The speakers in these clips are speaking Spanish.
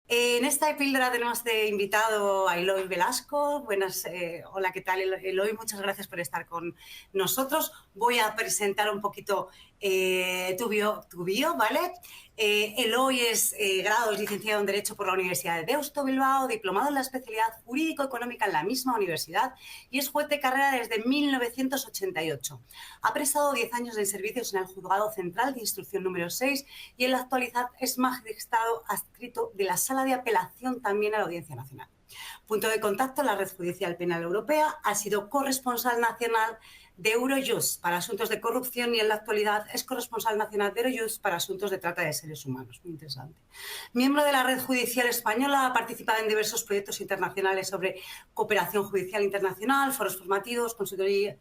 En esta píldora tenemos de invitado a Eloy Velasco. Buenas, hola, ¿qué tal, Eloy? Muchas gracias por estar con nosotros. Voy a presentar un poquito tu bio, ¿vale? Eloy es licenciado en Derecho por la Universidad de Deusto, Bilbao, diplomado en la especialidad jurídico-económica en la misma universidad y es juez de carrera desde 1988. Ha prestado 10 años de servicios en el Juzgado Central de Instrucción número 6 y en la actualidad es magistrado adscrito de la Sala de Apelación también a la Audiencia Nacional. Punto de contacto en la Red Judicial Penal Europea, ha sido corresponsal nacional de Eurojust para asuntos de corrupción y en la actualidad es corresponsal nacional de Eurojust para asuntos de trata de seres humanos. Muy interesante. Miembro de la Red Judicial Española, ha participado en diversos proyectos internacionales sobre cooperación judicial internacional, foros formativos, consultoría,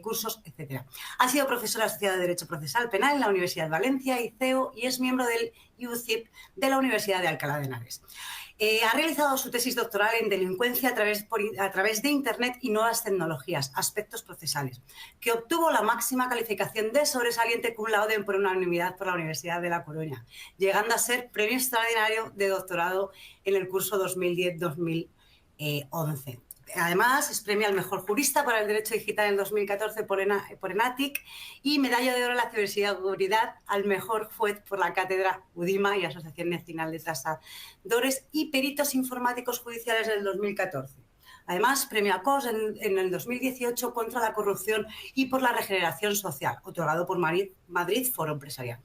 cursos, etc. Ha sido profesora asociada de Derecho Procesal Penal en la Universidad de Valencia y CEO y es miembro del UCIP de la Universidad de Alcalá de Henares. Ha realizado su tesis doctoral en delincuencia a través de Internet y nuevas tecnologías, aspectos procesales, que obtuvo la máxima calificación de sobresaliente cum laude por unanimidad por la Universidad de La Coruña, llegando a ser premio extraordinario de doctorado en el curso 2010-2011. Además, es premio al mejor jurista para el derecho digital en 2014 por ENATIC y medalla de oro en la ciberseguridad al mejor juez por la cátedra UDIMA y Asociación Nacional de Tasadores y Peritos Informáticos Judiciales del 2014. Además, premio ACOS en el 2018 contra la corrupción y por la regeneración social, otorgado por Madrid Foro Empresarial.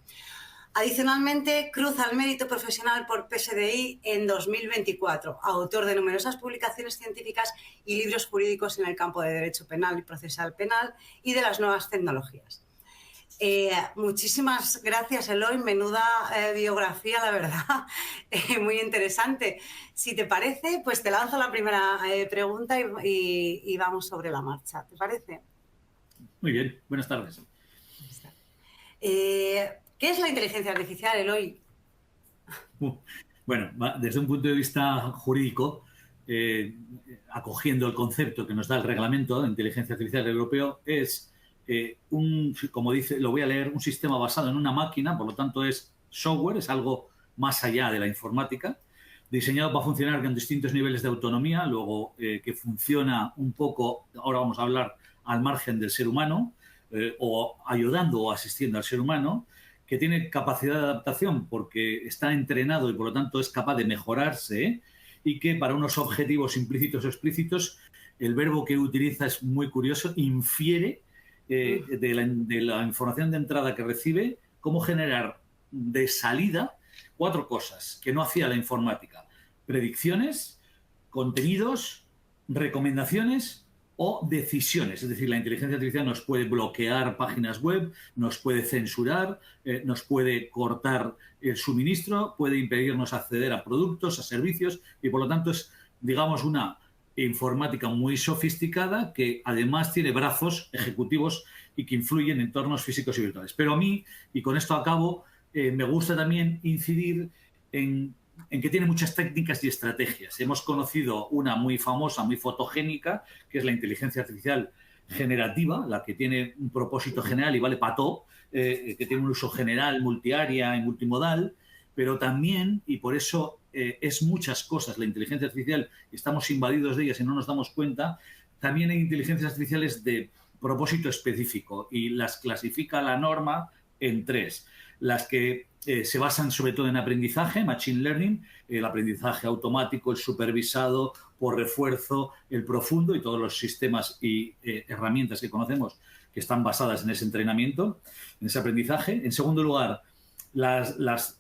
Adicionalmente, Cruz al Mérito Profesional por PSDI en 2024, autor de numerosas publicaciones científicas y libros jurídicos en el campo de Derecho Penal y Procesal Penal y de las nuevas tecnologías. Muchísimas gracias, Eloy. Menuda biografía, la verdad, muy interesante. Si te parece, pues te lanzo la primera pregunta y vamos sobre la marcha. ¿Te parece? Muy bien, buenas tardes. ¿Qué es la inteligencia artificial, Eloy? Bueno, desde un punto de vista jurídico, acogiendo el concepto que nos da el reglamento de inteligencia artificial europeo, es como dice, lo voy a leer, un sistema basado en una máquina, por lo tanto es software, es algo más allá de la informática, diseñado para funcionar con distintos niveles de autonomía, luego que funciona un poco, ahora vamos a hablar, al margen del ser humano, o ayudando o asistiendo al ser humano, que tiene capacidad de adaptación porque está entrenado y por lo tanto es capaz de mejorarse, y que para unos objetivos implícitos o explícitos el verbo que utiliza es muy curioso, infiere de la información de entrada que recibe cómo generar de salida 4 cosas que no hacía la informática: predicciones, contenidos, recomendaciones o decisiones. Es decir, la inteligencia artificial nos puede bloquear páginas web, nos puede censurar, nos puede cortar el suministro, puede impedirnos acceder a productos, a servicios, y por lo tanto es, digamos, una informática muy sofisticada que además tiene brazos ejecutivos y que influye en entornos físicos y virtuales. Pero a mí, y con esto acabo, me gusta también incidir en que tiene muchas técnicas y estrategias. Hemos conocido una muy famosa, muy fotogénica, que es la inteligencia artificial generativa, la que tiene un propósito general y vale para todo, que tiene un uso general, multiárea y multimodal, pero también, y por eso es muchas cosas la inteligencia artificial, estamos invadidos de ellas y no nos damos cuenta, también hay inteligencias artificiales de propósito específico y las clasifica la norma en 3. Las que se basan sobre todo en aprendizaje, machine learning, el aprendizaje automático, el supervisado por refuerzo, el profundo y todos los sistemas y herramientas que conocemos que están basadas en ese entrenamiento, en ese aprendizaje. En segundo lugar, las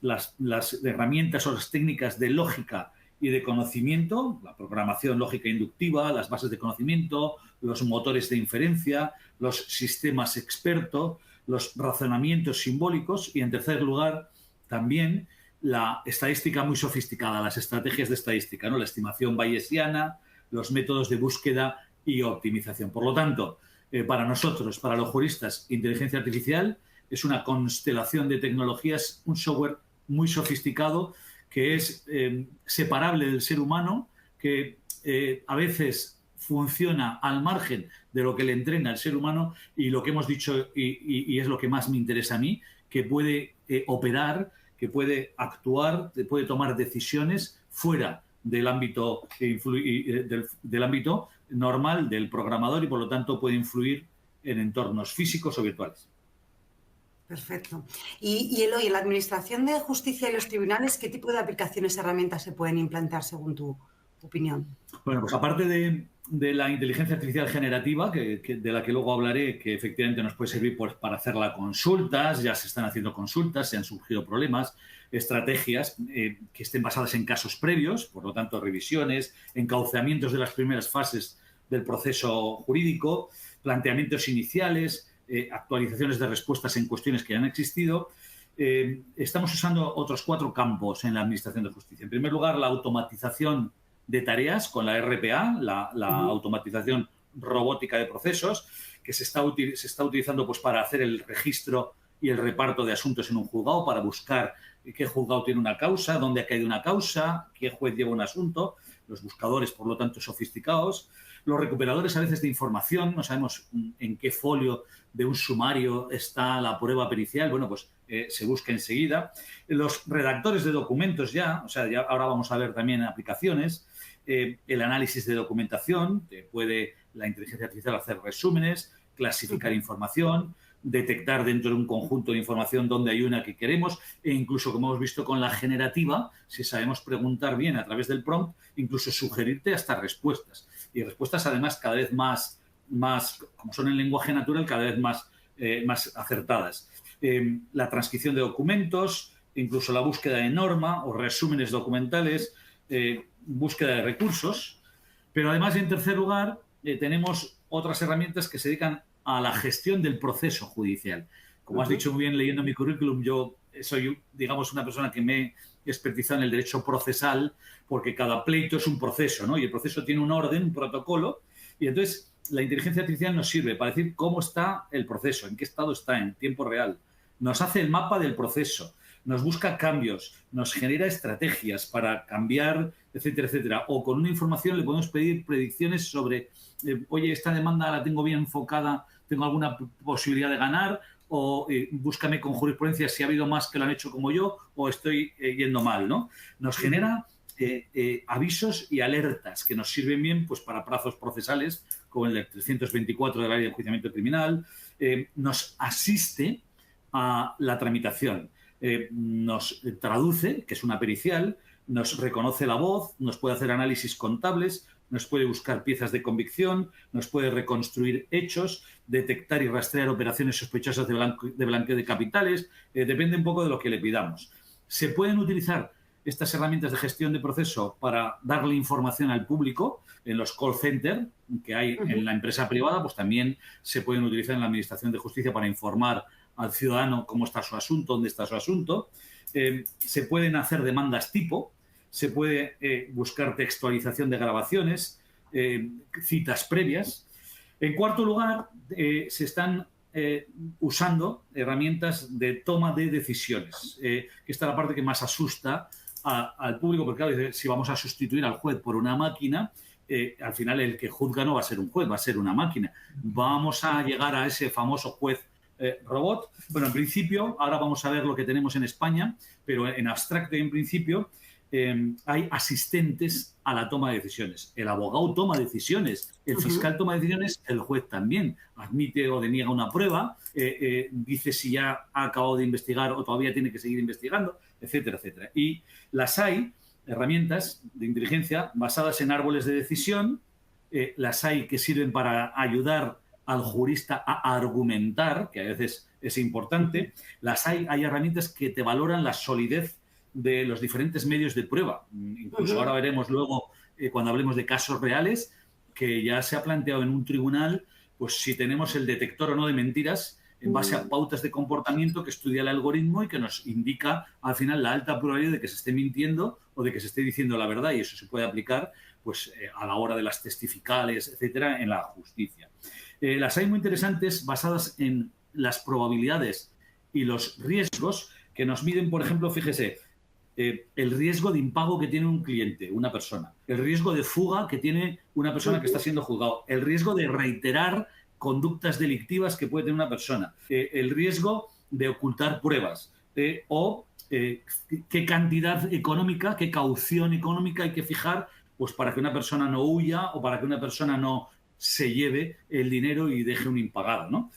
herramientas o las técnicas de lógica y de conocimiento, la programación lógica inductiva, las bases de conocimiento, los motores de inferencia, los sistemas expertos, los razonamientos simbólicos y, en tercer lugar, también la estadística muy sofisticada, las estrategias de estadística, ¿no? La estimación bayesiana, los métodos de búsqueda y optimización. Por lo tanto, para nosotros, para los juristas, inteligencia artificial es una constelación de tecnologías, un software muy sofisticado que es separable del ser humano, que a veces funciona al margen de lo que le entrena el ser humano y lo que hemos dicho, y es lo que más me interesa a mí, que puede operar que puede actuar, puede tomar decisiones fuera del ámbito, del ámbito normal del programador y, por lo tanto, puede influir en entornos físicos o virtuales. Perfecto. Y Eloy, en la Administración de Justicia y los tribunales, ¿qué tipo de aplicaciones y herramientas se pueden implantar según tu opinión? Bueno, pues aparte de la inteligencia artificial generativa, de la que luego hablaré, que efectivamente nos puede servir pues, para hacer las consultas, ya se están haciendo consultas, se han surgido problemas, estrategias que estén basadas en casos previos, por lo tanto, revisiones, encauceamientos de las primeras fases del proceso jurídico, planteamientos iniciales, actualizaciones de respuestas en cuestiones que ya han existido. Estamos usando otros 4 campos en la Administración de Justicia. En primer lugar, la automatización de tareas con la RPA, la automatización robótica de procesos, que se está utilizando pues, para hacer el registro y el reparto de asuntos en un juzgado, para buscar qué juzgado tiene una causa, dónde ha caído una causa, qué juez lleva un asunto, los buscadores, por lo tanto, sofisticados. Los recuperadores a veces de información, no sabemos en qué folio de un sumario está la prueba pericial, bueno, pues se busca enseguida. Los redactores de documentos ya ahora vamos a ver también aplicaciones. El análisis de documentación, puede la inteligencia artificial hacer resúmenes, clasificar información, detectar dentro de un conjunto de información dónde hay una que queremos e incluso, como hemos visto con la generativa, si sabemos preguntar bien a través del prompt, incluso sugerirte hasta respuestas. Y respuestas además cada vez más como son en lenguaje natural, cada vez más acertadas. La transcripción de documentos, incluso la búsqueda de norma o resúmenes documentales, búsqueda de recursos, pero además, en tercer lugar, tenemos otras herramientas que se dedican a la gestión del proceso judicial. Como has dicho muy bien leyendo mi currículum, yo soy, digamos, una persona que me he expertizado en el derecho procesal, porque cada pleito es un proceso, ¿no? Y el proceso tiene un orden, un protocolo, y entonces la inteligencia artificial nos sirve para decir cómo está el proceso, en qué estado está, en tiempo real. Nos hace el mapa del proceso, nos busca cambios, nos genera estrategias para cambiar, etcétera, etcétera. O con una información le podemos pedir predicciones sobre, oye, esta demanda la tengo bien enfocada, tengo alguna posibilidad de ganar, o búscame con jurisprudencia si ha habido más que lo han hecho como yo o estoy yendo mal, ¿no? Nos genera avisos y alertas que nos sirven bien pues, para plazos procesales, como el del 324 de la Ley de Enjuiciamiento Criminal. Nos asiste a la tramitación. Nos traduce, que es una pericial, nos reconoce la voz, nos puede hacer análisis contables, nos puede buscar piezas de convicción, nos puede reconstruir hechos, detectar y rastrear operaciones sospechosas de blanqueo de capitales, depende un poco de lo que le pidamos. Se pueden utilizar estas herramientas de gestión de proceso para darle información al público en los call centers que hay en la empresa privada, pues también se pueden utilizar en la Administración de Justicia para informar al ciudadano cómo está su asunto, dónde está su asunto. Se pueden hacer demandas tipo, se puede buscar textualización de grabaciones, citas previas. En cuarto lugar, se están usando herramientas de toma de decisiones. Esta es la parte que más asusta al público, porque claro, si vamos a sustituir al juez por una máquina, al final el que juzga no va a ser un juez, va a ser una máquina. Vamos a llegar a ese famoso juez robot. Bueno, en principio, ahora vamos a ver lo que tenemos en España, pero en abstracto y en principio hay asistentes a la toma de decisiones. El abogado toma decisiones, el fiscal toma decisiones, el juez también. Admite o deniega una prueba, dice si ya ha acabado de investigar o todavía tiene que seguir investigando, etcétera, etcétera. Y las hay, herramientas de inteligencia basadas en árboles de decisión, las hay que sirven para ayudar al jurista a argumentar, que a veces es importante. Las hay herramientas que te valoran la solidez de los diferentes medios de prueba. Incluso ahora veremos luego, cuando hablemos de casos reales, que ya se ha planteado en un tribunal, pues si tenemos el detector o no de mentiras, en base a pautas de comportamiento que estudia el algoritmo y que nos indica al final la alta probabilidad de que se esté mintiendo o de que se esté diciendo la verdad, y eso se puede aplicar pues, a la hora de las testificales, etcétera, en la justicia. Las hay muy interesantes basadas en las probabilidades y los riesgos que nos miden, por ejemplo, fíjese, el riesgo de impago que tiene un cliente, una persona, el riesgo de fuga que tiene una persona que está siendo juzgado, el riesgo de reiterar conductas delictivas que puede tener una persona, el riesgo de ocultar pruebas, qué cantidad económica, qué caución económica hay que fijar, pues para que una persona no huya o para que una persona no se lleve el dinero y deje un impagado, ¿no?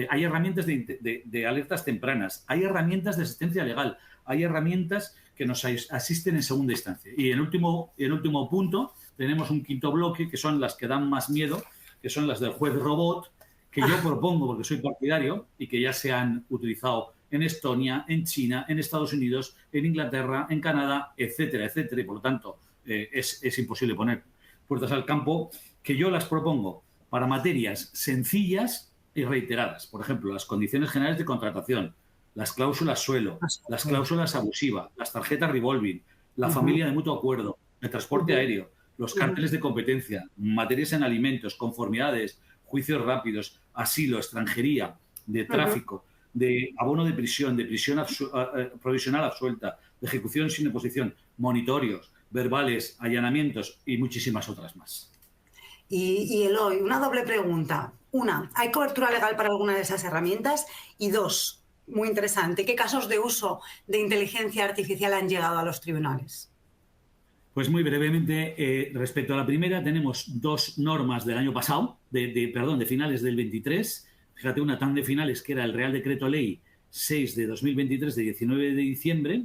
Hay herramientas de alertas tempranas, hay herramientas de asistencia legal, hay herramientas que nos asisten en segunda instancia. Y el último punto, tenemos un quinto bloque, que son las que dan más miedo, que son las del juez robot, que yo propongo, porque soy partidario, y que ya se han utilizado en Estonia, en China, en Estados Unidos, en Inglaterra, en Canadá, etcétera, etcétera. Y por lo tanto, es imposible poner puertas al campo, que yo las propongo para materias sencillas y reiteradas. Por ejemplo, las condiciones generales de contratación, las cláusulas suelo, las cláusulas abusivas, las tarjetas revolving, la familia de mutuo acuerdo, el transporte aéreo, los cárteles de competencia, materias en alimentos, conformidades, juicios rápidos, asilo, extranjería, de tráfico, de abono de prisión provisional absuelta, de ejecución sin oposición, monitorios, verbales, allanamientos y muchísimas otras más. Y Eloy, una doble pregunta. Una, ¿hay cobertura legal para alguna de esas herramientas? Y dos, muy interesante, ¿qué casos de uso de inteligencia artificial han llegado a los tribunales? Pues muy brevemente, respecto a la primera, tenemos dos normas del año pasado, de finales del 23. Fíjate, una tan de finales que era el Real Decreto Ley 6 de 2023, de 19 de diciembre,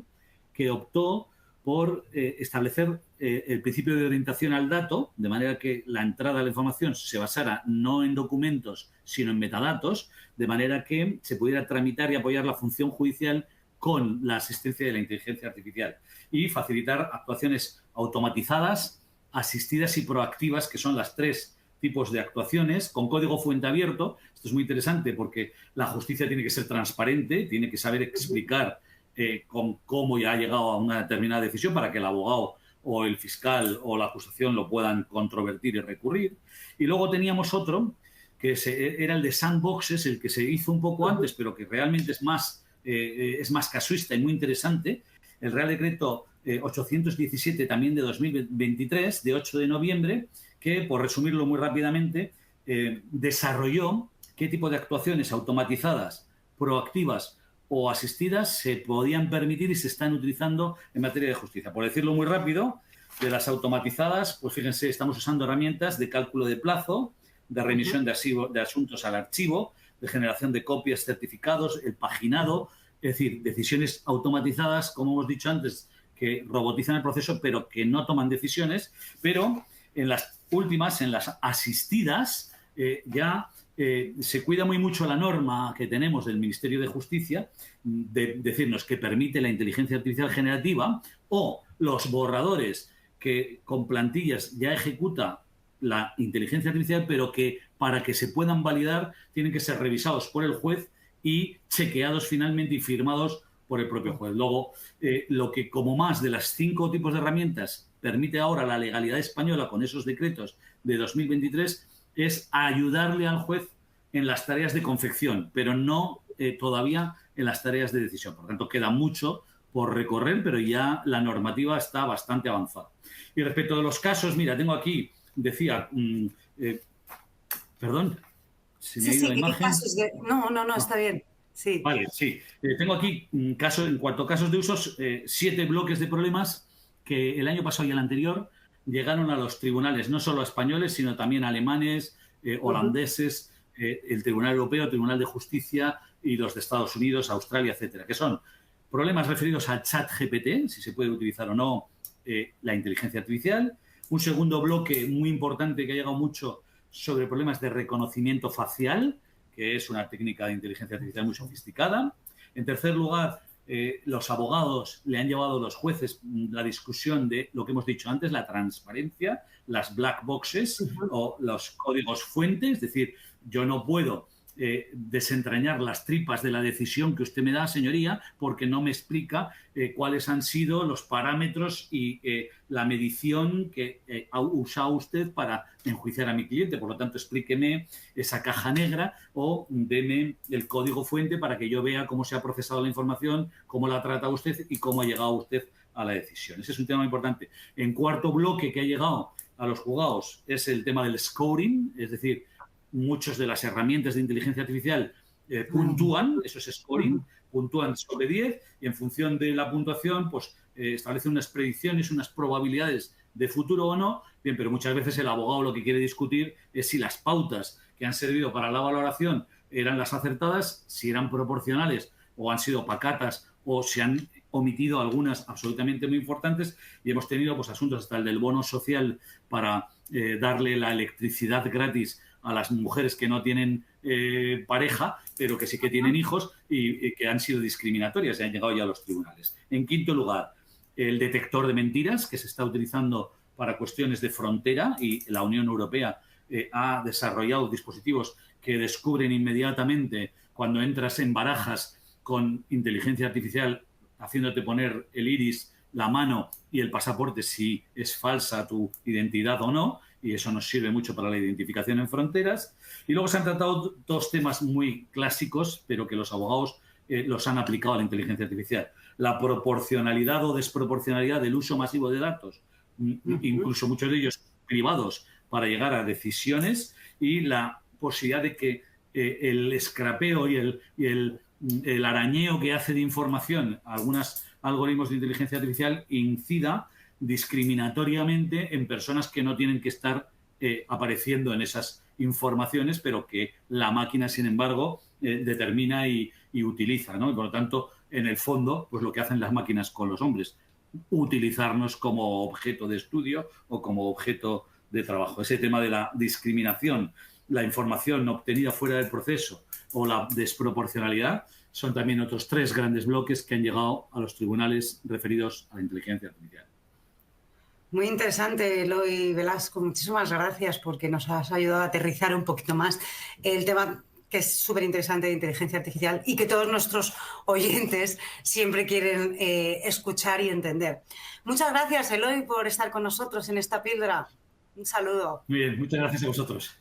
que optó por establecer el principio de orientación al dato, de manera que la entrada a la información se basara no en documentos, sino en metadatos, de manera que se pudiera tramitar y apoyar la función judicial con la asistencia de la inteligencia artificial y facilitar actuaciones automatizadas, asistidas y proactivas, que son las tres tipos de actuaciones, con código fuente abierto. Esto es muy interesante porque la justicia tiene que ser transparente, tiene que saber explicar con cómo ya ha llegado a una determinada decisión para que el abogado o el fiscal o la acusación lo puedan controvertir y recurrir. Y luego teníamos otro, que era el de sandboxes, el que se hizo un poco antes, pero que realmente es más casuista y muy interesante, el Real Decreto 817, también de 2023, de 8 de noviembre, que, por resumirlo muy rápidamente, desarrolló qué tipo de actuaciones automatizadas, proactivas o asistidas se podían permitir y se están utilizando en materia de justicia. Por decirlo muy rápido, de las automatizadas, pues fíjense, estamos usando herramientas de cálculo de plazo, de remisión de asuntos al archivo, de generación de copias, certificados, el paginado, es decir, decisiones automatizadas, como hemos dicho antes, que robotizan el proceso, pero que no toman decisiones. Pero en las últimas, en las asistidas, se cuida muy mucho la norma que tenemos del Ministerio de Justicia de decirnos que permite la inteligencia artificial generativa o los borradores que con plantillas ya ejecuta la inteligencia artificial, pero que para que se puedan validar tienen que ser revisados por el juez y chequeados finalmente y firmados por el propio juez. Luego, lo que como más de las 5 tipos de herramientas permite ahora la legalidad española con esos decretos de 2023 es ayudarle al juez en las tareas de confección, pero no todavía en las tareas de decisión. Por lo tanto, queda mucho por recorrer, pero ya la normativa está bastante avanzada. Y respecto de los casos, mira, tengo aquí, decía, perdón, se me ha ido la imagen. No, está bien. Sí. Vale, sí. Tengo aquí, en cuanto a casos de usos, 7 bloques de problemas que el año pasado y el anterior llegaron a los tribunales, no solo a españoles, sino también a alemanes, holandeses, el Tribunal Europeo, el Tribunal de Justicia y los de Estados Unidos, Australia, etcétera, que son problemas referidos al chat GPT, si se puede utilizar o no la inteligencia artificial. Un segundo bloque muy importante que ha llegado mucho sobre problemas de reconocimiento facial, que es una técnica de inteligencia artificial muy sofisticada. En tercer lugar, los abogados le han llevado a los jueces la discusión de lo que hemos dicho antes, la transparencia, las black boxes o los códigos fuentes, es decir, yo no puedo desentrañar las tripas de la decisión que usted me da, señoría, porque no me explica cuáles han sido los parámetros y la medición que ha usado usted para enjuiciar a mi cliente. Por lo tanto, explíqueme esa caja negra o deme el código fuente para que yo vea cómo se ha procesado la información, cómo la trata usted y cómo ha llegado usted a la decisión. Ese es un tema importante. En cuarto bloque que ha llegado a los juzgados es el tema del scoring, es decir, muchas de las herramientas de inteligencia artificial puntúan, eso es scoring, puntúan sobre 10 y en función de la puntuación pues establece unas predicciones, unas probabilidades de futuro o no. Bien, pero muchas veces el abogado lo que quiere discutir es si las pautas que han servido para la valoración eran las acertadas, si eran proporcionales o han sido pacatas o se han omitido algunas absolutamente muy importantes, y hemos tenido pues asuntos hasta el del bono social para darle la electricidad gratis a las mujeres que no tienen pareja, pero que sí que tienen hijos y que han sido discriminatorias y han llegado ya a los tribunales. En quinto lugar, el detector de mentiras, que se está utilizando para cuestiones de frontera, y la Unión Europea ha desarrollado dispositivos que descubren inmediatamente cuando entras en barajas con inteligencia artificial, haciéndote poner el iris, la mano y el pasaporte si es falsa tu identidad o no, y eso nos sirve mucho para la identificación en fronteras. Y luego se han tratado dos temas muy clásicos, pero que los abogados los han aplicado a la inteligencia artificial. La proporcionalidad o desproporcionalidad del uso masivo de datos, incluso muchos de ellos privados, para llegar a decisiones, y la posibilidad de que el escrapeo y el arañeo que hace de información a algunos algoritmos de inteligencia artificial incida discriminatoriamente en personas que no tienen que estar apareciendo en esas informaciones, pero que la máquina, sin embargo, determina y utiliza, ¿no? Y por lo tanto, en el fondo, pues lo que hacen las máquinas con los hombres, utilizarnos como objeto de estudio o como objeto de trabajo. Ese tema de la discriminación, la información obtenida fuera del proceso o la desproporcionalidad son también otros tres grandes bloques que han llegado a los tribunales referidos a la inteligencia artificial. Muy interesante, Eloy Velasco. Muchísimas gracias porque nos has ayudado a aterrizar un poquito más el tema que es súper interesante de inteligencia artificial y que todos nuestros oyentes siempre quieren escuchar y entender. Muchas gracias, Eloy, por estar con nosotros en esta píldora. Un saludo. Muy bien, muchas gracias a vosotros.